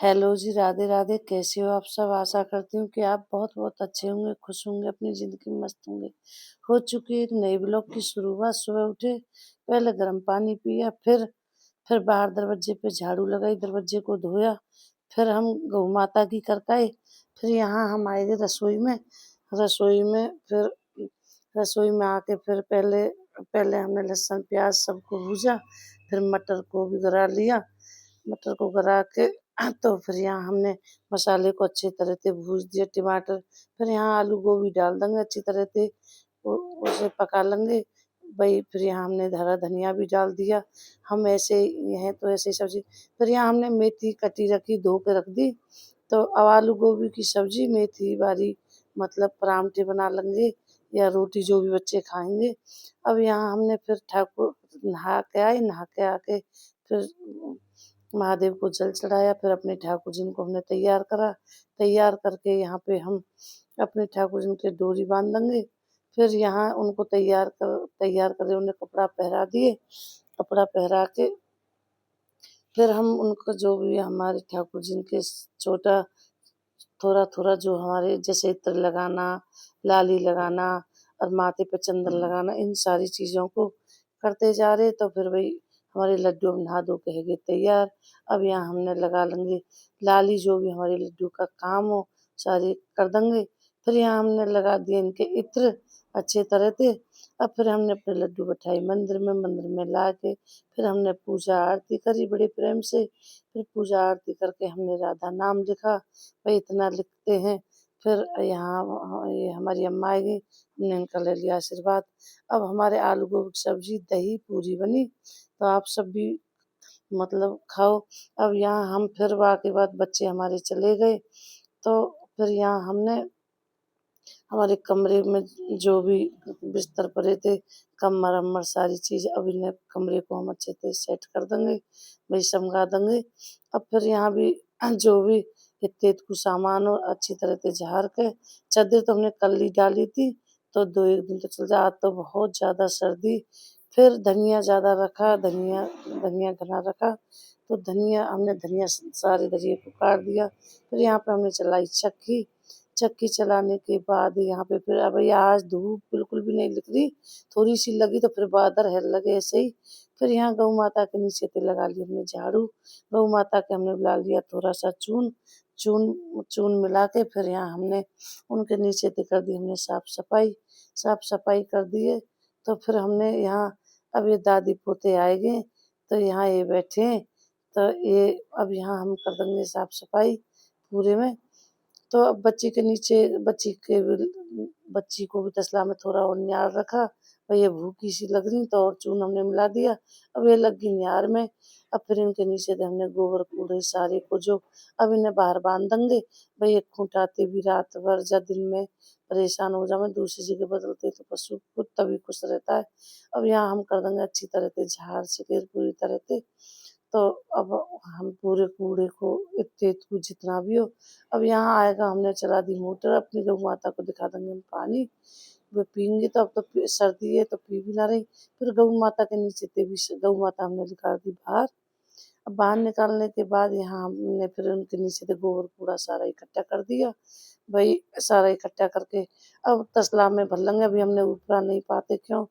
Hello जी, राधे राधे। कैसे हो आप सब? आशा करती हूँ कि आप बहुत-बहुत अच्छे होंगे, खुश होंगे, अपनी ज़िंदगी में मस्त होंगे। हो चुकी है एक नए ब्लॉग की शुरुआत। सुबह उठे, पहले गर्म पानी पिया, फिर बाहर दरवाजे पे झाड़ू लगाई, दरवाजे को धोया, फिर हम गौ माता की करकाई, फिर यहाँ हम आए थे रसोई में फिर रसोई में आके फिर पहले पहले हमने लहसुन, प्याज़ सबको भूजा, फिर मटर को भी गरा लिया। मटर को गरा के तो फिर यहाँ हमने मसाले को अच्छी तरह से भूज दिया, टमाटर, फिर यहाँ आलू गोभी डाल देंगे अच्छी तरह से उसे पका लेंगे। भाई फिर यहाँ हमने हरा धनिया भी डाल दिया। हम ऐसे ही हैं तो ऐसे ही सब्जी। फिर यहाँ हमने मेथी कटी रखी, धो के रख दी। तो अब आलू गोभी की सब्जी, मेथी वाली मतलब परांठे बना लेंगे या रोटी, जो भी बच्चे खाएंगे। अब यहाँ हमने फिर ठाकुर नहा के आके फिर महादेव को जल चढ़ाया, फिर अपने ठाकुर जी को हमने तैयार करा। तैयार करके यहाँ पे हम अपने ठाकुर जी के डोरी बांधेंगे। फिर यहाँ उनको तैयार करे उन्हें कपड़ा पहरा दिए। कपड़ा पहरा के फिर हम उनको जो भी हमारे ठाकुर जी के छोटा थोड़ा-थोड़ा जो हमारे जैसे इत्र लगाना, लाली लगाना और माथे पे चंदन लगाना, इन सारी चीज़ों को करते जा रहे। तो फिर वही हमारे लड्डू अब नहा धो के है गए तैयार। अब यहाँ हमने लगा लेंगे लाली, जो भी हमारे लड्डू का काम हो सारे कर देंगे। फिर यहाँ हमने लगा दिए इनके इत्र अच्छे तरह से। अब फिर हमने अपने लड्डू बिठाए मंदिर में ला के फिर हमने पूजा आरती करी बड़े प्रेम से। फिर पूजा आरती करके हमने राधा नाम लिखा। भाई इतना लिखते हैं। फिर यहाँ ये हमारी अम्मा आएगी, हमने इनका ले लिया आशीर्वाद। अब हमारे आलू गोभी की सब्जी, दही, पूरी बनी, तो आप सब भी मतलब खाओ। अब यहाँ हम फिर के बाद बच्चे हमारे चले गए, तो फिर यहाँ हमने हमारे कमरे में जो भी बिस्तर पड़े थे, कम्बल-वम्बल सारी चीज़, अब इन्हें कमरे को हम अच्छे से सेट कर देंगे, वही समगा देंगे। अब फिर यहाँ भी जो भी इत्ते कुछ सामान हो अच्छी तरह से झाड़ के, चादर तो हमने कल ही डाली थी, तो 2-1 दिन तो चल जाए। आज तो बहुत ज़्यादा सर्दी, फिर धनिया ज़्यादा रखा, धनिया धनिया घना रखा, तो हमने धनिया सारे धनिये को काट दिया। फिर यहाँ पे हमने चलाई चक्की। चक्की चलाने के बाद यहाँ पे फिर अब आज धूप बिल्कुल भी नहीं दिख रही, थोड़ी सी लगी तो फिर बादल है लगे ऐसे ही। फिर यहाँ गौ माता के नीचे पे लगा ली हमने झाड़ू। गौ माता के हमने मिला लिया थोड़ा सा चून, चून चून मिला के फिर यहाँ हमने उनके नीचे पे कर दी हमने साफ सफाई कर दिए। तो फिर हमने यहाँ अब ये दादी पोते आएंगे, तो यहाँ ये बैठे हैं, तो ये अब यहाँ हम कर देंगे साफ सफाई पूरे में। तो अब बच्ची को भी तसला में थोड़ा और न्यार रखा। और ये भूखी सी लग रही तो और चून हमने मिला दिया। अब ये लग गई न्यार में। अब फिर इनके नीचे से हमने गोबर कूड़े सारे को जो अब इन्हें बाहर बांध देंगे। भाई एक खूंटाते भी रात भर या दिन में परेशान हो जावे, दूसरी जगह बदलते तो पशु कुत्ता भी खुश रहता है। अब यहाँ हम कर देंगे अच्छी तरह से झाड़ छीटेर पूरी तरह से। तो अब हम पूरे कूड़े को इत्ते को जितना भी हो, अब यहाँ आएगा हमने चला दी मोटर, अपनी गौ माता को दिखा देंगे हम पानी, वो पिएंगे। तो अब तो सर्दी है तो पी भी ना रही। फिर गौ माता के नीचे से भी गौ माता हमने निकाल दी बाहर। अब बाहर निकालने के बाद यहाँ हमने फिर उनके नीचे से गोबर कूड़ा सारा इकट्ठा कर दिया। भाई सारा इकट्ठा करके अब तसला में भर लेंगे। अभी हमने उपरा नहीं पाते, क्यों?